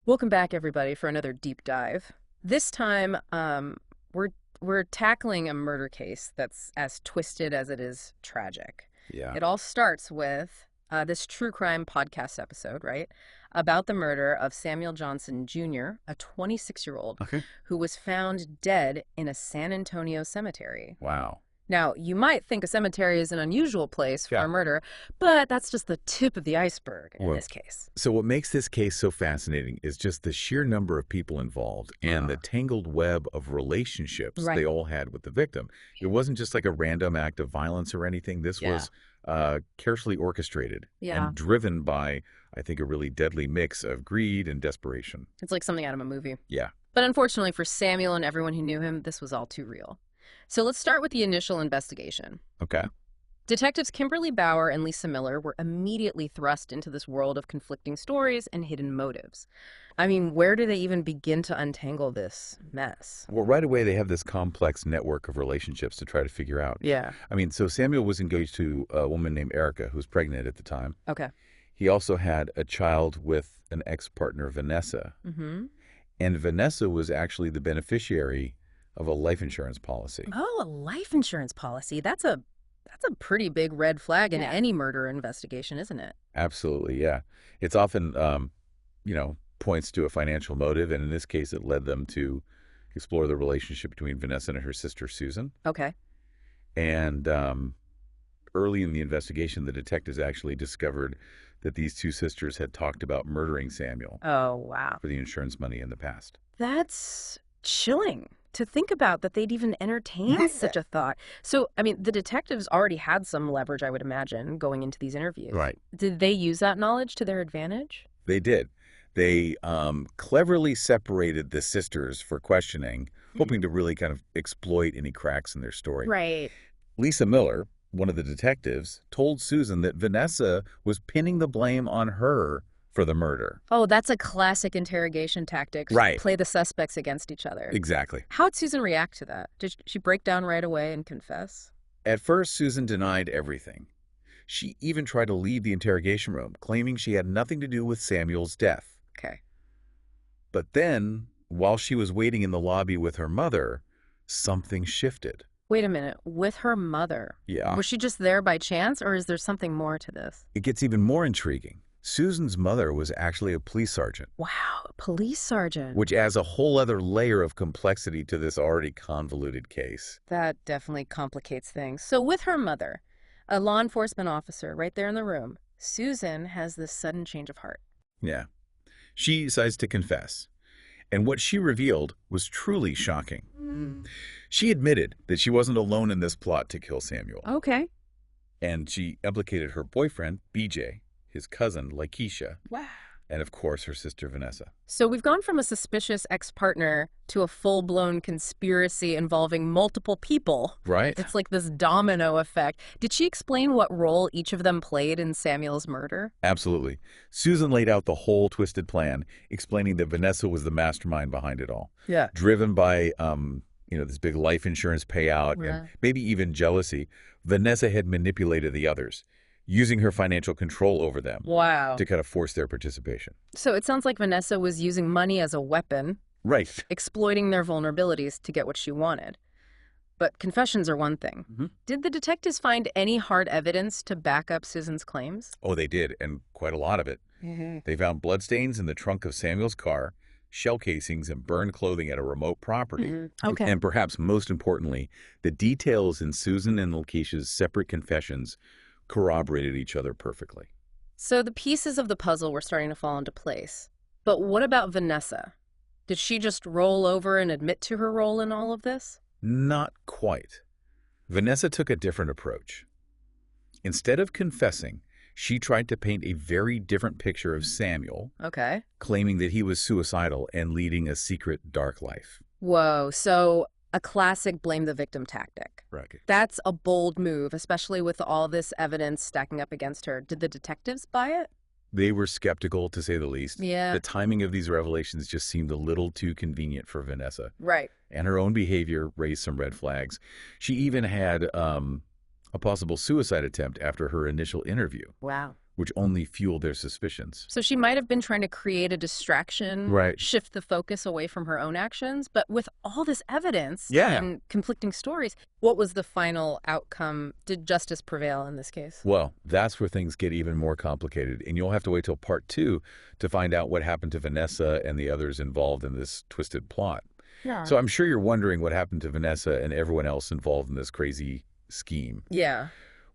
Welcome back, everybody, for another deep dive. This time, we're tackling a murder case that's as twisted as it is tragic. Yeah. It all starts with this true crime podcast episode, right? About the murder of Samuel Johnson Jr., a 26-year-old Okay. who was found dead in a San Antonio cemetery. Wow. Now, you might think a cemetery is an unusual place for Yeah. a murder, but that's just the tip of the iceberg in Well, this case. So what makes this case so fascinating is just the sheer number of people involved and the tangled web of relationships Right. they all had with the victim. It wasn't just like a random act of violence or anything. This Yeah. was carefully orchestrated Yeah. and driven by, I think, a really deadly mix of greed and desperation. It's like something out of a movie. Yeah. But unfortunately for Samuel and everyone who knew him, this was all too real. So let's start with the initial investigation. Okay. Detectives Kimberly Bauer and Lisa Miller were immediately thrust into this world of conflicting stories and hidden motives. I mean, where do they even begin to untangle this mess? Well, right away, they have this complex network of relationships to try to figure out. Yeah. I mean, so Samuel was engaged to a woman named Erica, who was pregnant at the time. Okay. He also had a child with an ex-partner, Vanessa. Mm-hmm. And Vanessa was actually the beneficiary of a life insurance policy. Oh, a life insurance policy. That's a pretty big red flag in Yeah. any murder investigation, isn't it? Absolutely, yeah. It's often, points to a financial motive, and in this case, it led them to explore the relationship between Vanessa and her sister, Susan. Okay. And early in the investigation, the detectives actually discovered that these two sisters had talked about murdering Samuel Oh, wow. for the insurance money in the past. That's chilling to think about that they'd even entertain such a thought. So, I mean, the detectives already had some leverage, I would imagine, going into these interviews. Right. Did they use that knowledge to their advantage? They did. They cleverly separated the sisters for questioning, hoping to really kind of exploit any cracks in their story. Right. Lisa Miller, one of the detectives, told Susan that Vanessa was pinning the blame on her for the murder. Oh, that's a classic interrogation tactic. Right. Play the suspects against each other. Exactly. How'd Susan react to that? Did she break down right away and confess? At first, Susan denied everything. She even tried to leave the interrogation room, claiming she had nothing to do with Samuel's death. Okay. But then, while she was waiting in the lobby with her mother, something shifted. Wait a minute. With her mother? Yeah. Was she just there by chance, or is there something more to this? It gets even more intriguing. Susan's mother was actually a police sergeant, Wow, a police sergeant. which adds a whole other layer of complexity to this already convoluted case. That definitely complicates things. So with her mother, a law enforcement officer right there in the room, Susan has this sudden change of heart. Yeah. She decides to confess. And what she revealed was truly shocking. She admitted that she wasn't alone in this plot to kill Samuel. Okay. And she implicated her boyfriend, BJ, his cousin, Lakeisha, Wow. and of course her sister, Vanessa. So we've gone from a suspicious ex-partner to a full-blown conspiracy involving multiple people. Right? It's like this domino effect. Did she explain what role each of them played in Samuel's murder? Absolutely. Susan laid out the whole twisted plan, explaining that Vanessa was the mastermind behind it all. Yeah. Driven by, this big life insurance payout Right. and maybe even jealousy, Vanessa had manipulated the others, using her financial control over them Wow. to kind of force their participation. So it sounds like Vanessa was using money as a weapon, Right. exploiting their vulnerabilities to get what she wanted. But confessions are one thing. Mhm. Did the detectives find any hard evidence to back up Susan's claims? Oh, they did, and quite a lot of it. They found bloodstains in the trunk of Samuel's car, shell casings, and burned clothing at a remote property. Okay. And perhaps most importantly, the details in Susan and Lakeisha's separate confessions corroborated each other perfectly. So the pieces of the puzzle were starting to fall into place. But what about Vanessa? Did she just roll over and admit to her role in all of this? Not quite. Vanessa took a different approach. Instead of confessing, she tried to paint a very different picture of Samuel, Okay. claiming that he was suicidal and leading a secret, dark life. Whoa, so a classic blame the victim tactic. Right. That's a bold move, especially with all this evidence stacking up against her. Did the detectives buy it? They were skeptical, to say the least. Yeah. The timing of these revelations just seemed a little too convenient for Vanessa, Right. and her own behavior raised some red flags. She even had a possible suicide attempt after her initial interview. Wow. which only fueled their suspicions. So she might have been trying to create a distraction, Right. shift the focus away from her own actions. But with all this evidence Yeah. and conflicting stories, what was the final outcome? Did justice prevail in this case? Well, that's where things get even more complicated, and you'll have to wait till part 2 to find out what happened to Vanessa and the others involved in this twisted plot. Yeah. So I'm sure you're wondering what happened to Vanessa and everyone else involved in this crazy scheme. Yeah.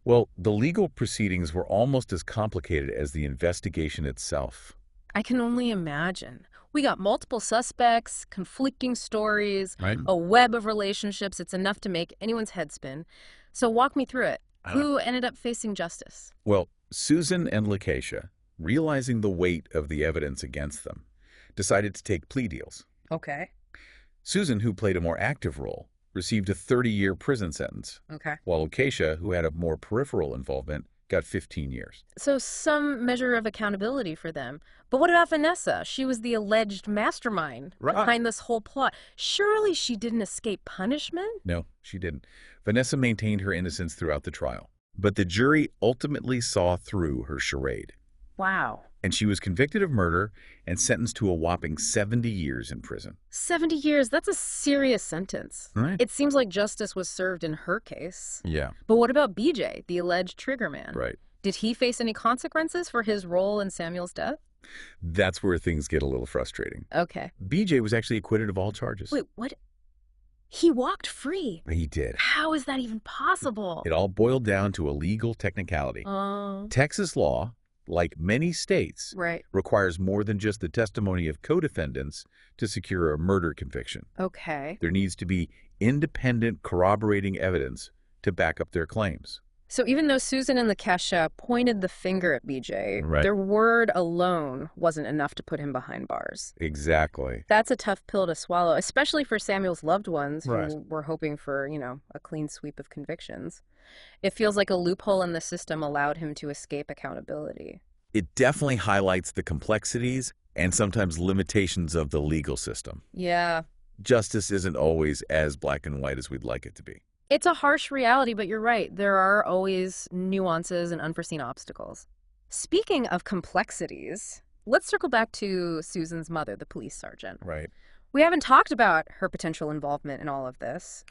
Well, the legal proceedings were almost as complicated as the investigation itself. I can only imagine. We got multiple suspects, conflicting stories, Right? a web of relationships. It's enough to make anyone's head spin. So walk me through it. Who ended up facing justice? Well, Susan and Lakeisha, realizing the weight of the evidence against them, decided to take plea deals. Okay. Susan, who played a more active role, received a 30-year prison sentence, Okay. while Lakeisha, who had a more peripheral involvement, got 15 years. So some measure of accountability for them. But what about Vanessa? She was the alleged mastermind Right. behind this whole plot. Surely she didn't escape punishment? No, she didn't. Vanessa maintained her innocence throughout the trial, but the jury ultimately saw through her charade, Wow. and she was convicted of murder and sentenced to a whopping 70 years in prison. 70 years, that's a serious sentence. Right? It seems like justice was served in her case. Yeah, But what about BJ, the alleged triggerman? right. Did he face any consequences for his role in Samuel's death? That's where things get a little frustrating. Okay. BJ was actually acquitted of all charges. Wait, what? He walked free. He did. How is that even possible? It all boiled down to a legal technicality. Oh, Texas law, like many states, right. requires more than just the testimony of co-defendants to secure a murder conviction. Okay. There needs to be independent corroborating evidence to back up their claims. So even though Susan and Lakeisha pointed the finger at BJ, Right. their word alone wasn't enough to put him behind bars. Exactly. That's a tough pill to swallow, especially for Samuel's loved ones Right. who were hoping for, a clean sweep of convictions. It feels like a loophole in the system allowed him to escape accountability. It definitely highlights the complexities and sometimes limitations of the legal system. Yeah. Justice isn't always as black and white as we'd like it to be. It's a harsh reality, but you're right. There are always nuances and unforeseen obstacles. Speaking of complexities, let's circle back to Susan's mother, the police sergeant. Right. We haven't talked about her potential involvement in all of this.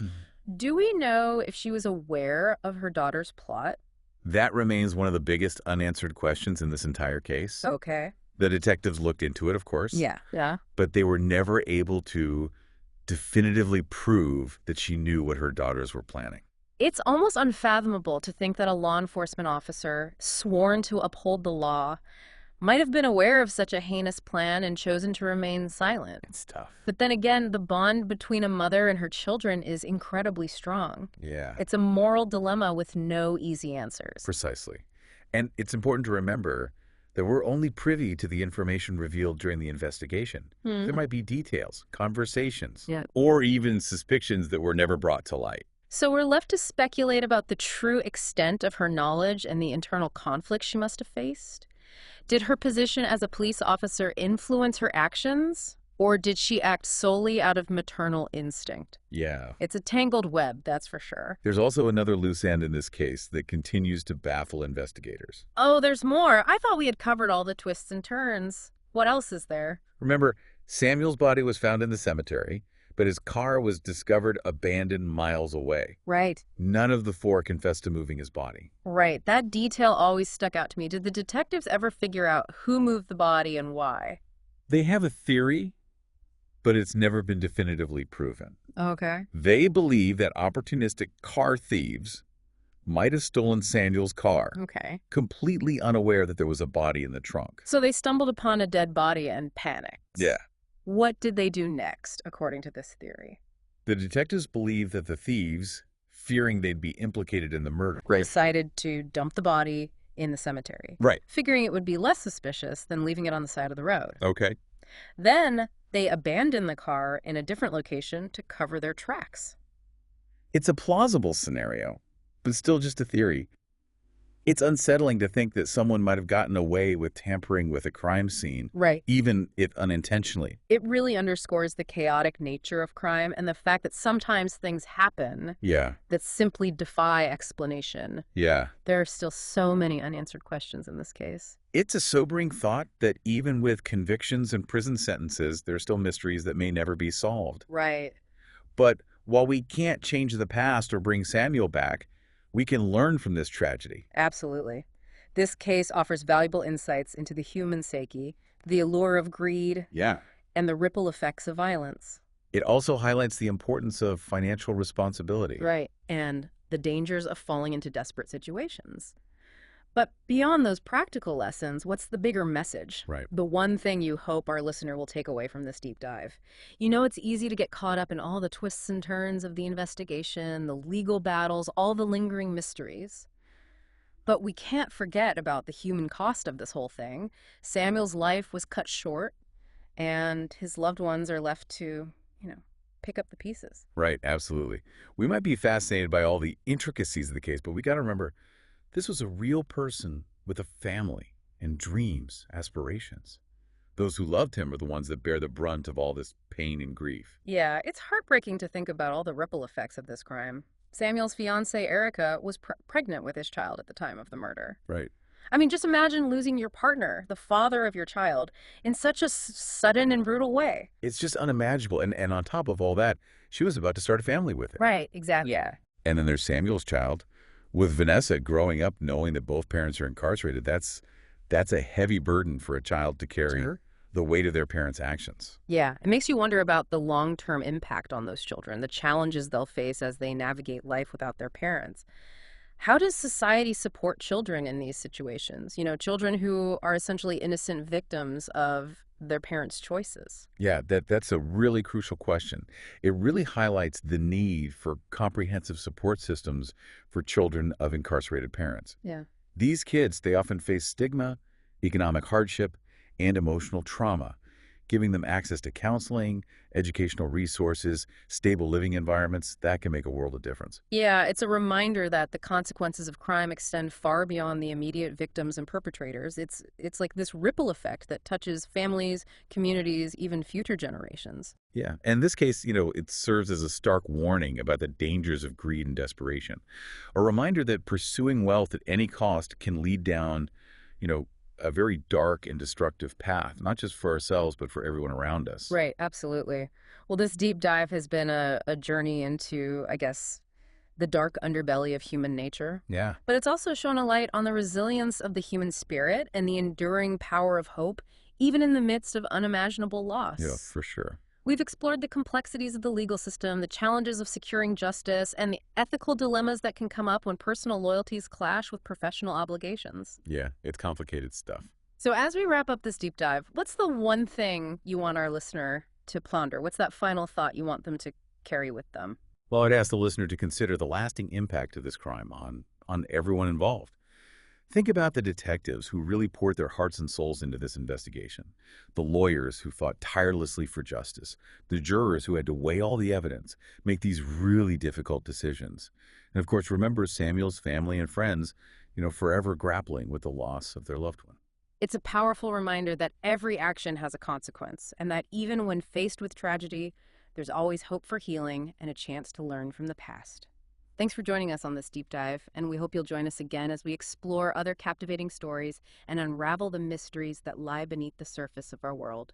Do we know if she was aware of her daughter's plot? That remains one of the biggest unanswered questions in this entire case. Okay. The detectives looked into it, of course. Yeah. But they were never able to definitively prove that she knew what her daughters were planning. It's almost unfathomable to think that a law enforcement officer sworn to uphold the law might have been aware of such a heinous plan and chosen to remain silent. It's tough. But then again, the bond between a mother and her children is incredibly strong. Yeah, It's a moral dilemma with no easy answers. precisely. And it's important to remember that we're only privy to the information revealed during the investigation. There might be details, conversations, Yeah. or even suspicions that were never brought to light. So we're left to speculate about the true extent of her knowledge and the internal conflict she must have faced. Did her position as a police officer influence her actions? Or did she act solely out of maternal instinct? Yeah. It's a tangled web, that's for sure. There's also another loose end in this case that continues to baffle investigators. Oh, there's more. I thought we had covered all the twists and turns. What else is there? Remember, Samuel's body was found in the cemetery, but his car was discovered abandoned miles away. Right. None of the four confessed to moving his body. Right. That detail always stuck out to me. Did the detectives ever figure out who moved the body and why? They have a theory, but it's never been definitively proven. Okay. They believe that opportunistic car thieves might have stolen Samuel's car, Okay. completely unaware that there was a body in the trunk. So they stumbled upon a dead body and panicked. Yeah. What did they do next, according to this theory? The detectives believe that the thieves, fearing they'd be implicated in the murder, Decided to dump the body in the cemetery, Right. figuring it would be less suspicious than leaving it on the side of the road. Okay. Then they abandoned the car in a different location to cover their tracks. It's a plausible scenario, but still just a theory. It's unsettling to think that someone might have gotten away with tampering with a crime scene, Right. even if unintentionally. It really underscores the chaotic nature of crime and the fact that sometimes things happen Yeah, that simply defy explanation. yeah. There are still so many unanswered questions in this case. It's a sobering thought that even with convictions and prison sentences, there are still mysteries that may never be solved. Right. But while we can't change the past or bring Samuel back, we can learn from this tragedy. Absolutely. This case offers valuable insights into the human psyche, the allure of greed, Yeah. and the ripple effects of violence. It also highlights the importance of financial responsibility. Right. And the dangers of falling into desperate situations. But beyond those practical lessons, what's the bigger message? Right. The one thing you hope our listener will take away from this deep dive. You know, it's easy to get caught up in all the twists and turns of the investigation, the legal battles, all the lingering mysteries. But we can't forget about the human cost of this whole thing. Samuel's life was cut short, and his loved ones are left to, pick up the pieces. Right, absolutely. We might be fascinated by all the intricacies of the case, but we got to remember this was a real person with a family and dreams, aspirations. Those who loved him are the ones that bear the brunt of all this pain and grief. Yeah, it's heartbreaking to think about all the ripple effects of this crime. Samuel's fiancée, Erica, was pregnant with his child at the time of the murder. Right. I mean, just imagine losing your partner, the father of your child, in such a sudden and brutal way. It's just unimaginable. And on top of all that, she was about to start a family with him. Right, exactly. Yeah. And then there's Samuel's child. With Vanessa growing up knowing that both parents are incarcerated, that's a heavy burden for a child to carry. Sure. The weight of their parents' actions. Yeah, it makes you wonder about the long-term impact on those children, the challenges they'll face as they navigate life without their parents. How does society support children in these situations? Children who are essentially innocent victims of their parents' choices. Yeah, that's a really crucial question. It really highlights the need for comprehensive support systems for children of incarcerated parents. Yeah. These kids, they often face stigma, economic hardship, and emotional trauma. Giving them access to counseling, educational resources, stable living environments, that can make a world of difference. Yeah, it's a reminder that the consequences of crime extend far beyond the immediate victims and perpetrators. It's like this ripple effect that touches families, communities, even future generations. Yeah, and in this case, it serves as a stark warning about the dangers of greed and desperation. A reminder that pursuing wealth at any cost can lead down, a very dark and destructive path, not just for ourselves, but for everyone around us. Right, absolutely. Well, this deep dive has been a journey into, I guess, the dark underbelly of human nature. Yeah. But it's also shown a light on the resilience of the human spirit and the enduring power of hope, even in the midst of unimaginable loss. Yeah, for sure. We've explored the complexities of the legal system, the challenges of securing justice, and the ethical dilemmas that can come up when personal loyalties clash with professional obligations. Yeah, it's complicated stuff. So as we wrap up this deep dive, what's the one thing you want our listener to ponder? What's that final thought you want them to carry with them? Well, I'd ask the listener to consider the lasting impact of this crime on everyone involved. Think about the detectives who really poured their hearts and souls into this investigation, the lawyers who fought tirelessly for justice, the jurors who had to weigh all the evidence, make these really difficult decisions. And of course, remember Samuel's family and friends, forever grappling with the loss of their loved one. It's a powerful reminder that every action has a consequence, and that even when faced with tragedy, there's always hope for healing and a chance to learn from the past. Thanks for joining us on this deep dive, and we hope you'll join us again as we explore other captivating stories and unravel the mysteries that lie beneath the surface of our world.